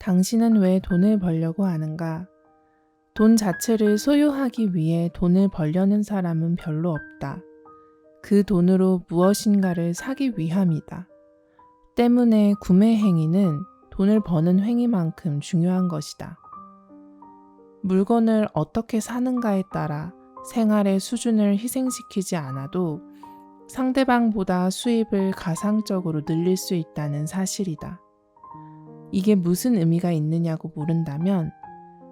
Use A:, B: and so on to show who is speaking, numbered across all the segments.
A: 당신은 왜 돈을 벌려고 하는가? 돈 자체를 소유하기 위해 돈을 벌려는 사람은 별로 없다. 그 돈으로 무엇인가를 사기 위함이다. 때문에 구매 행위는 돈을 버는 행위만큼 중요한 것이다. 물건을 어떻게 사는가에 따라 생활의 수준을 희생시키지 않아도 상대방보다 수입을 가상적으로 늘릴 수 있다는 사실이다. 이게 무슨 의미가 있느냐고 물은다면,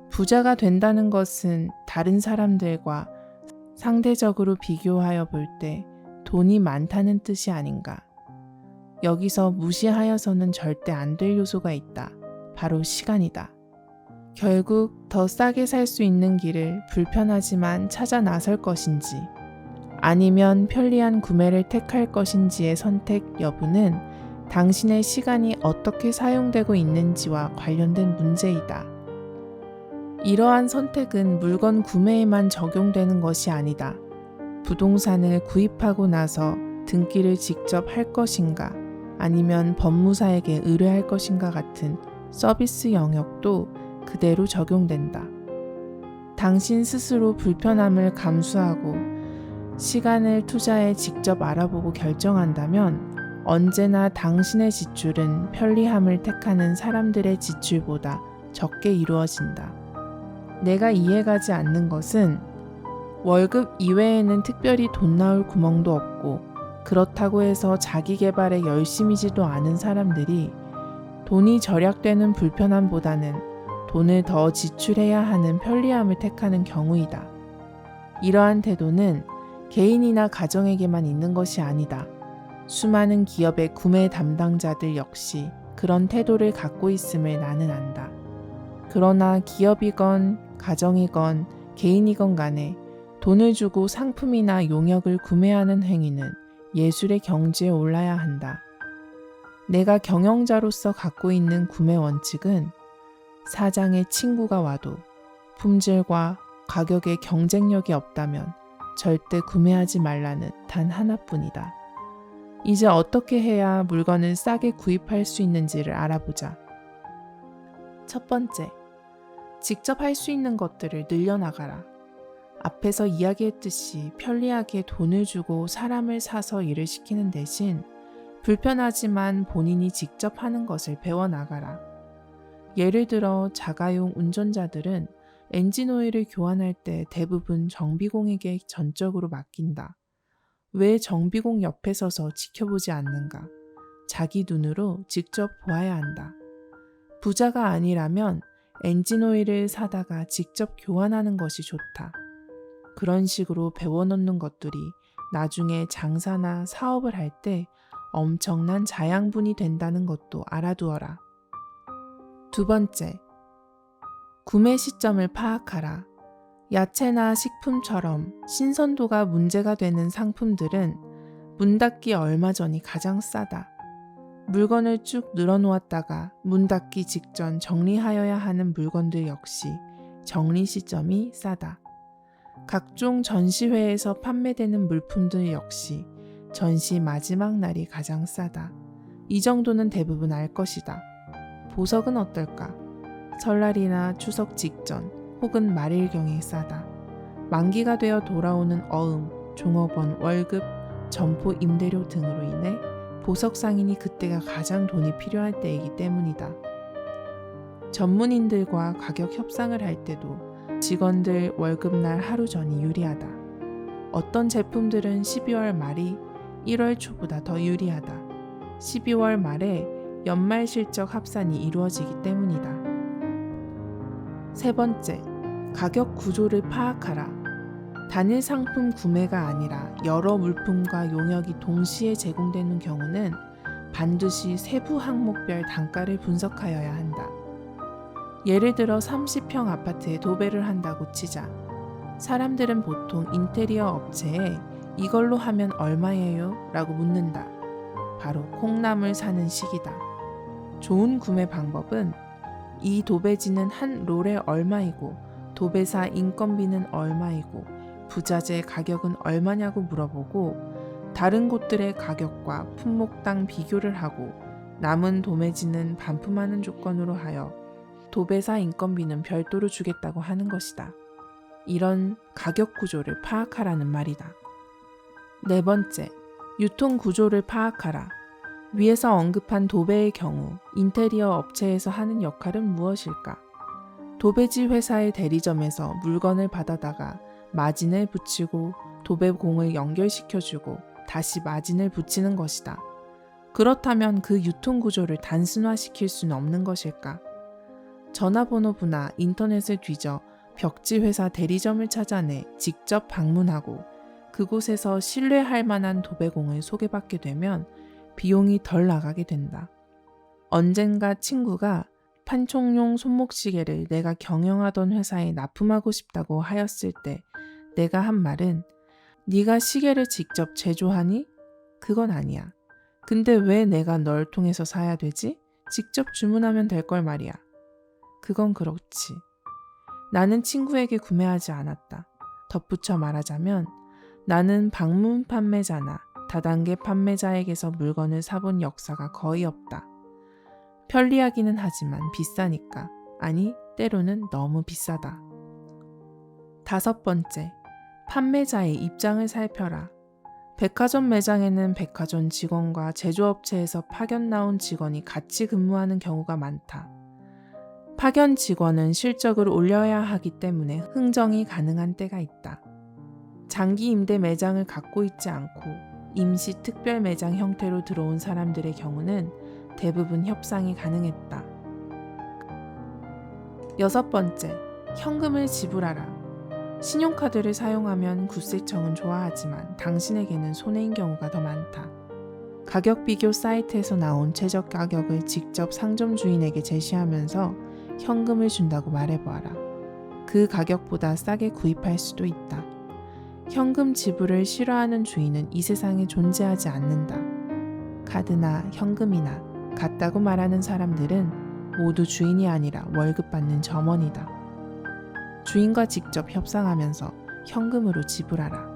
A: 부자가 된다는 것은 다른 사람들과 상대적으로 비교하여 볼 때 돈이 많다는 뜻이 아닌가. 여기서 무시하여서는 절대 안 될 요소가 있다. 바로 시간이다. 결국 더 싸게 살 수 있는 길을 불편하지만 찾아 나설 것인지, 아니면 편리한 구매를 택할 것인지의 선택 여부는 당신의 시간이 어떻게 사용되고 있는지와 관련된 문제이다. 이러한 선택은 물건 구매에만 적용되는 것이 아니다. 부동산을 구입하고 나서 등기를 직접 할 것인가, 아니면 법무사에게 의뢰할 것인가 같은 서비스 영역도 그대로 적용된다. 당신 스스로 불편함을 감수하고 시간을 투자해 직접 알아보고 결정한다면 언제나 당신의 지출은 편리함을 택하는 사람들의 지출보다 적게 이루어진다. 내가 이해가지 않는 것은 월급 이외에는 특별히 돈 나올 구멍도 없고, 그렇다고 해서 자기 개발에 열심이지도 않은 사람들이 돈이 절약되는 불편함보다는 돈을 더 지출해야 하는 편리함을 택하는 경우이다. 이러한 태도는 개인이나 가정에게만 있는 것이 아니다. 수많은 기업의 구매 담당자들 역시 그런 태도를 갖고 있음을 나는 안다. 그러나 기업이건 가정이건 개인이건 간에 돈을 주고 상품이나 용역을 구매하는 행위는 예술의 경지에 올라야 한다. 내가 경영자로서 갖고 있는 구매 원칙은 사장의 친구가 와도 품질과 가격에 경쟁력이 없다면 절대 구매하지 말라는 단 하나뿐이다. 이제 어떻게 해야 물건을 싸게 구입할 수 있는지를 알아보자. 첫 번째, 직접 할 수 있는 것들을 늘려나가라. 앞에서 이야기했듯이 편리하게 돈을 주고 사람을 사서 일을 시키는 대신 불편하지만 본인이 직접 하는 것을 배워나가라. 예를 들어 자가용 운전자들은 엔진 오일을 교환할 때 대부분 정비공에게 전적으로 맡긴다. 왜 정비공 옆에 서서 지켜보지 않는가? 자기 눈으로 직접 보아야 한다. 부자가 아니라면 엔진 오일을 사다가 직접 교환하는 것이 좋다. 그런 식으로 배워놓는 것들이 나중에 장사나 사업을 할 때 엄청난 자양분이 된다는 것도 알아두어라. 두 번째, 구매 시점을 파악하라. 야채나 식품처럼 신선도가 문제가 되는 상품들은 문 닫기 얼마 전이 가장 싸다. 물건을 쭉 늘어놓았다가 문 닫기 직전 정리하여야 하는 물건들 역시 정리 시점이 싸다. 각종 전시회에서 판매되는 물품들 역시 전시 마지막 날이 가장 싸다. 이 정도는 대부분 알 것이다. 보석은 어떨까? 설날이나 추석 직전 혹은 말일경에 싸다. 만기가 되어 돌아오는 어음, 종업원, 월급, 점포 임대료 등으로 인해 보석 상인이 그때가 가장 돈이 필요할 때이기 때문이다. 전문인들과 가격 협상을 할 때도 직원들 월급날 하루 전이 유리하다. 어떤 제품들은 12월 말이 1월 초보다 더 유리하다. 12월 말에 연말 실적 합산이 이루어지기 때문이다. 세 번째, 가격 구조를 파악하라. 단일 상품 구매가 아니라 여러 물품과 용역이 동시에 제공되는 경우는 반드시 세부 항목별 단가를 분석하여야 한다. 예를 들어 30평 아파트에 도배를 한다고 치자. 사람들은 보통 인테리어 업체에 이걸로 하면 얼마예요? 라고 묻는다. 바로 콩나물 사는 식이다. 좋은 구매 방법은 이 도배지는 한 롤에 얼마이고 도배사 인건비는 얼마이고 부자재 가격은 얼마냐고 물어보고 다른 곳들의 가격과 품목당 비교를 하고 남은 도매지는 반품하는 조건으로 하여 도배사 인건비는 별도로 주겠다고 하는 것이다. 이런 가격 구조를 파악하라는 말이다. 네 번째, 유통 구조를 파악하라. 위에서 언급한 도배의 경우 인테리어 업체에서 하는 역할은 무엇일까? 도배지 회사의 대리점에서 물건을 받아다가 마진을 붙이고 도배공을 연결시켜주고 다시 마진을 붙이는 것이다. 그렇다면 그 유통 구조를 단순화시킬 수는 없는 것일까? 전화번호부나 인터넷을 뒤져 벽지 회사 대리점을 찾아내 직접 방문하고 그곳에서 신뢰할 만한 도배공을 소개받게 되면 비용이 덜 나가게 된다. 언젠가 친구가 판촉용 손목시계를 내가 경영하던 회사에 납품하고 싶다고 하였을 때 내가 한 말은 네가 시계를 직접 제조하니? 그건 아니야. 근데 왜 내가 널 통해서 사야 되지? 직접 주문하면 될 걸 말이야. 그건 그렇지. 나는 친구에게 구매하지 않았다. 덧붙여 말하자면 나는 방문 판매자나 다단계 판매자에게서 물건을 사본 역사가 거의 없다. 편리하기는 하지만 비싸니까. 아니, 때로는 너무 비싸다. 다섯 번째, 판매자의 입장을 살펴라. 백화점 매장에는 백화점 직원과 제조업체에서 파견 나온 직원이 같이 근무하는 경우가 많다. 파견 직원은 실적을 올려야 하기 때문에 흥정이 가능한 때가 있다. 장기 임대 매장을 갖고 있지 않고 임시 특별 매장 형태로 들어온 사람들의 경우는 대부분 협상이 가능했다. 여섯 번째, 현금을 지불하라. 신용카드를 사용하면 국세청은 좋아하지만 당신에게는 손해인 경우가 더 많다. 가격 비교 사이트에서 나온 최저 가격을 직접 상점 주인에게 제시하면서 현금을 준다고 말해보아라. 그 가격보다 싸게 구입할 수도 있다. 현금 지불을 싫어하는 주인은 이 세상에 존재하지 않는다. 카드나 현금이나 같다고 말하는 사람들은 모두 주인이 아니라 월급 받는 점원이다. 주인과 직접 협상하면서 현금으로 지불하라.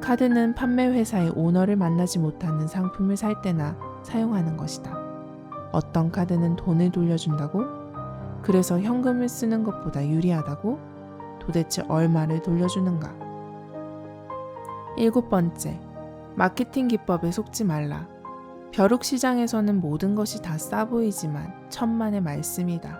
A: 카드는 판매 회사의 오너를 만나지 못하는 상품을 살 때나 사용하는 것이다. 어떤 카드는 돈을 돌려준다고? 그래서 현금을 쓰는 것보다 유리하다고? 도대체 얼마를 돌려주는가? 일곱 번째, 마케팅 기법에 속지 말라. 벼룩시장에서는 모든 것이 다 싸 보이지만 천만의 말씀이다.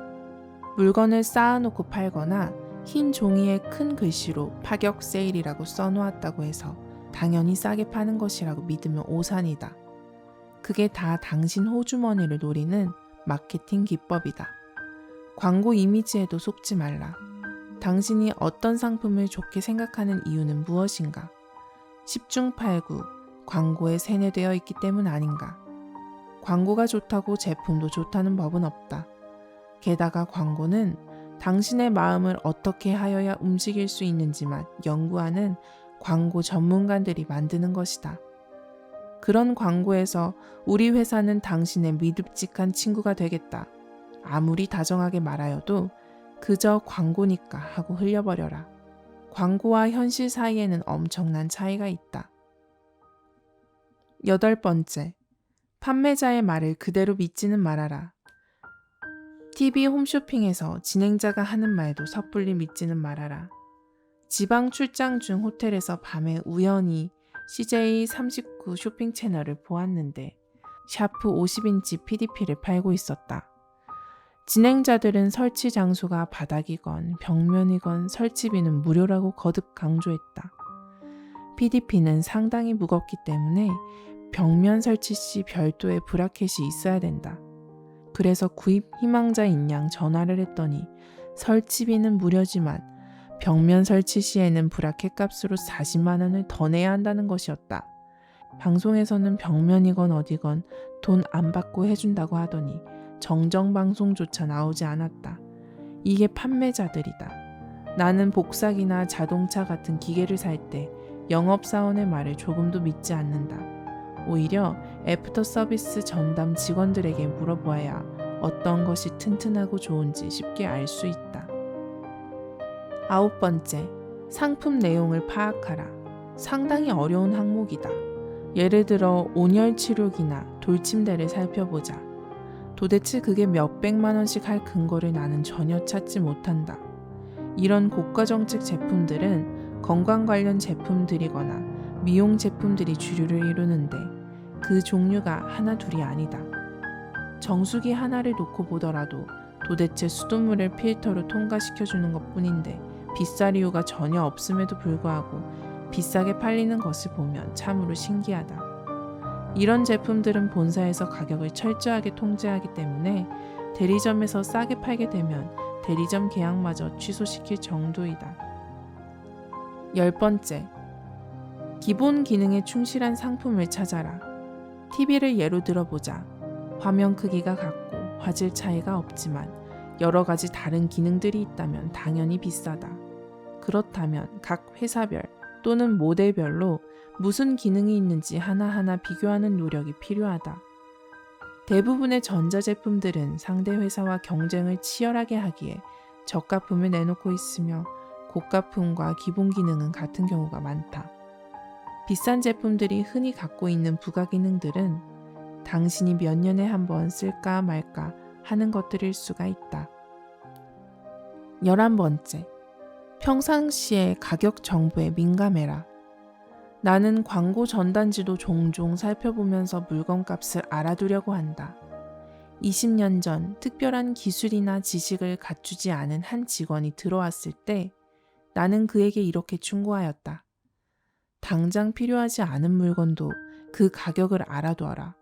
A: 물건을 쌓아놓고 팔거나 흰 종이에 큰 글씨로 파격 세일이라고 써놓았다고 해서 당연히 싸게 파는 것이라고 믿으면 오산이다. 그게 다 당신 호주머니를 노리는 마케팅 기법이다. 광고 이미지에도 속지 말라. 당신이 어떤 상품을 좋게 생각하는 이유는 무엇인가? 10중 8구 광고에 세뇌되어 있기 때문 아닌가? 광고가 좋다고 제품도 좋다는 법은 없다. 게다가 광고는 당신의 마음을 어떻게 하여야 움직일 수 있는지만 연구하는 광고 전문가들이 만드는 것이다. 그런 광고에서 우리 회사는 당신의 믿음직한 친구가 되겠다. 아무리 다정하게 말하여도 그저 광고니까 하고 흘려버려라. 광고와 현실 사이에는 엄청난 차이가 있다. 여덟 번째, 판매자의 말을 그대로 믿지는 말아라. TV 홈쇼핑에서 진행자가 하는 말도 섣불리 믿지는 말아라. 지방 출장 중 호텔에서 밤에 우연히 CJ39 쇼핑 채널을 보았는데 샤프 50인치 PDP를 팔고 있었다. 진행자들은 설치 장소가 바닥이건 벽면이건 설치비는 무료라고 거듭 강조했다. PDP는 상당히 무겁기 때문에 벽면 설치 시 별도의 브라켓이 있어야 된다. 그래서 구입 희망자인 양 전화를 했더니 설치비는 무료지만 벽면 설치 시에는 브라켓 값으로 40만 원을 더 내야 한다는 것이었다. 방송에서는 벽면이건 어디건 돈 안 받고 해준다고 하더니 정정방송조차 나오지 않았다. 이게 판매자들이다. 나는 복사기나 자동차 같은 기계를 살 때 영업사원의 말을 조금도 믿지 않는다. 오히려 애프터 서비스 전담 직원들에게 물어보아야 어떤 것이 튼튼하고 좋은지 쉽게 알 수 있다. 아홉 번째, 상품 내용을 파악하라. 상당히 어려운 항목이다. 예를 들어 온열 치료기나 돌침대를 살펴보자. 도대체 그게 몇백만 원씩 할 근거를 나는 전혀 찾지 못한다. 이런 고가 정책 제품들은 건강 관련 제품들이거나 미용 제품들이 주류를 이루는데 그 종류가 하나 둘이 아니다. 정수기 하나를 놓고 보더라도 도대체 수돗물을 필터로 통과시켜주는 것뿐인데 비쌀 이유가 전혀 없음에도 불구하고 비싸게 팔리는 것을 보면 참으로 신기하다. 이런 제품들은 본사에서 가격을 철저하게 통제하기 때문에 대리점에서 싸게 팔게 되면 대리점 계약마저 취소시킬 정도이다. 10번째, 기본 기능에 충실한 상품을 찾아라. TV를 예로 들어보자. 화면 크기가 같고 화질 차이가 없지만 여러 가지 다른 기능들이 있다면 당연히 비싸다. 그렇다면 각 회사별 또는 모델별로 무슨 기능이 있는지 하나하나 비교하는 노력이 필요하다. 대부분의 전자제품들은 상대 회사와 경쟁을 치열하게 하기에 저가품을 내놓고 있으며 고가품과 기본 기능은 같은 경우가 많다. 비싼 제품들이 흔히 갖고 있는 부가 기능들은 당신이 몇 년에 한 번 쓸까 말까 하는 것들일 수가 있다. 11번째, 평상시에 가격 정보에 민감해라. 나는 광고 전단지도 종종 살펴보면서 물건값을 알아두려고 한다. 20년 전 특별한 기술이나 지식을 갖추지 않은 한 직원이 들어왔을 때 나는 그에게 이렇게 충고하였다. 당장 필요하지 않은 물건도 그 가격을 알아두어라.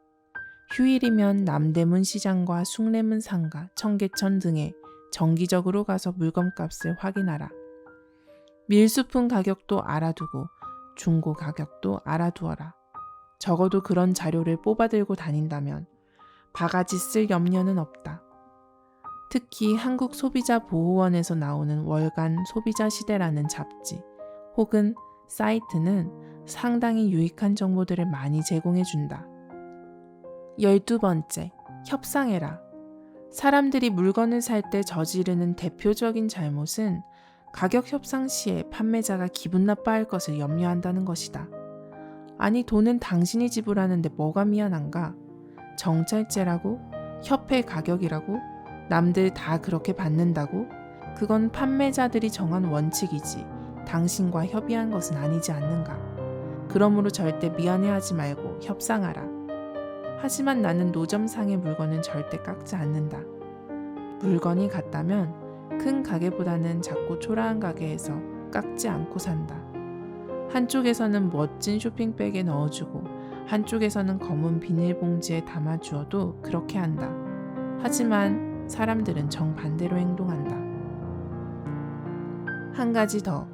A: 휴일이면 남대문 시장과 숭례문 상가, 청계천 등에 정기적으로 가서 물건값을 확인하라. 밀수품 가격도 알아두고 중고 가격도 알아두어라. 적어도 그런 자료를 뽑아들고 다닌다면 바가지 쓸 염려는 없다. 특히 한국소비자보호원에서 나오는 월간 소비자시대라는 잡지 혹은 사이트는 상당히 유익한 정보들을 많이 제공해준다. 12번째, 협상해라. 사람들이 물건을 살 때 저지르는 대표적인 잘못은 가격 협상 시에 판매자가 기분 나빠할 것을 염려한다는 것이다. 아니, 돈은 당신이 지불하는데 뭐가 미안한가? 정찰제라고? 협회 가격이라고? 남들 다 그렇게 받는다고? 그건 판매자들이 정한 원칙이지 당신과 협의한 것은 아니지 않는가? 그러므로 절대 미안해하지 말고 협상하라. 하지만 나는 노점상의 물건은 절대 깎지 않는다. 물건이 같다면 큰 가게보다는 작고 초라한 가게에서 깎지 않고 산다. 한쪽에서는 멋진 쇼핑백에 넣어주고 한쪽에서는 검은 비닐봉지에 담아주어도 그렇게 한다. 하지만 사람들은 정반대로 행동한다. 한 가지 더.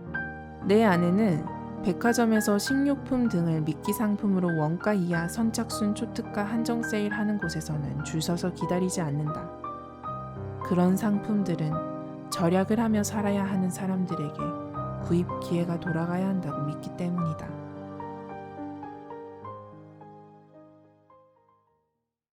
A: 내 아내는 백화점에서 식료품 등을 미끼 상품으로 원가 이하 선착순 초특가 한정 세일하는 곳에서는 줄 서서 기다리지 않는다. 그런 상품들은 절약을 하며 살아야 하는 사람들에게 구입 기회가 돌아가야 한다고 믿기 때문이다.